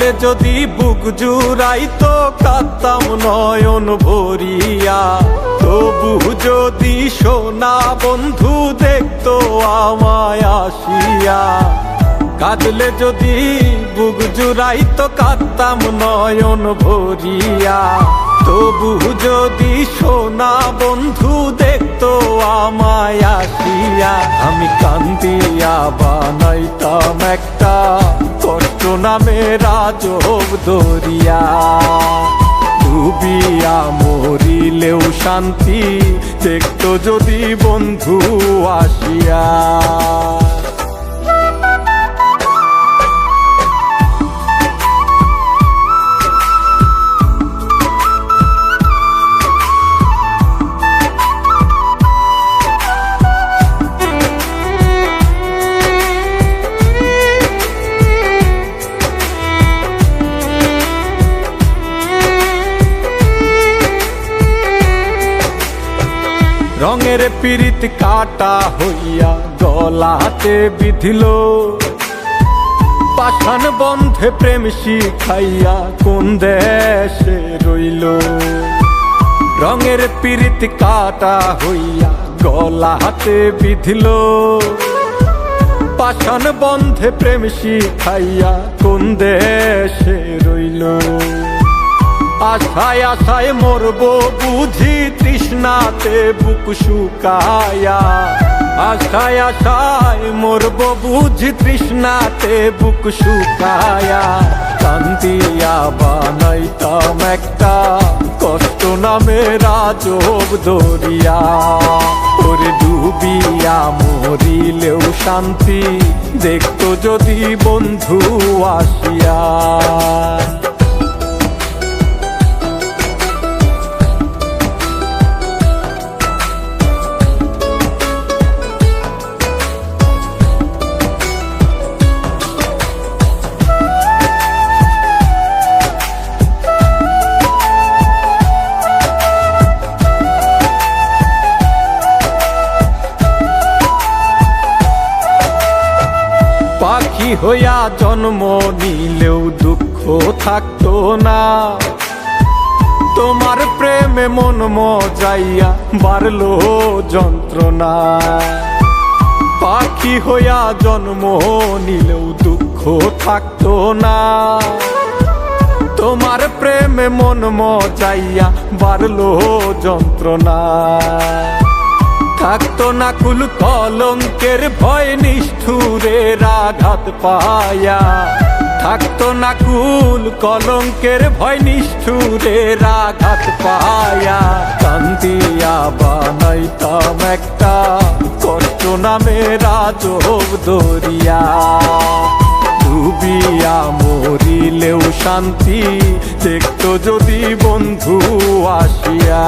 কাঁদলে যদি বুক জুড়াইতো কাঁদতাম নয়ন ভরিয়া, তবু যদি সোনা বন্ধু দেখতো আমায় আসিয়া। কাঁদলে যদি বুক জুড়াইতো কাঁদতাম নয়ন ভরিয়া, তবু যদি সোনা বন্ধু দেখতো আমায় আসিয়া। আমি কান্দিয়া বানাইতাম একটা কষ্ট নামের আজব দরিয়া, ডুবিয়া মরিলেও শান্তি দেখতো যদি বন্ধু আসিয়া। রঙের পিরিত কাটা হইয়া গলাতে বিধিল, পাষাণ বন্ধে প্রেম শিখাইয়া কোন দেশে রইল। রঙের পিরিত কাটা হইয়া গলাতে বিধিল, পাষাণ বন্ধে প্রেম শিখাইয়া কোন দেশে রইল। আশায় আশায় মরবো বুঝি তৃষ্ণাতে বুক শুকায়া, আশায় আশায় মরবো বুঝি তৃষ্ণাতে বুক শুকায়া। কান্দিয়া বানাইতাম একটা কষ্ট নামের আজব দরিয়া, ওরে ডুবিয়া মরিলেও শান্তি দেখতো যদি বন্ধু আসিয়া। পাখি হইয়া জন্ম নিলেও দুঃখ থাকতো না, তোমার প্রেমে মন মজাইয়া বাড়লো যন্ত্রণা। পাখি হইয়া জন্ম নিলেও দুঃখ থাকতো না, তোমার প্রেমে মন মজাইয়া বাড়লো যন্ত্রণা। থাকতো না কুল কলঙ্কের ভয় নিষ্ঠুরের আঘাত পায়া, থাকতো না কুল কলঙ্কের ভয় নিষ্ঠুরের আঘাত পায়া। কান্দিয়া বানাইতাম একটা কষ্ট নামের আজব দরিয়া, ডুবিয়া মরিলেও শান্তি দেখতো যদি বন্ধু আসিয়া।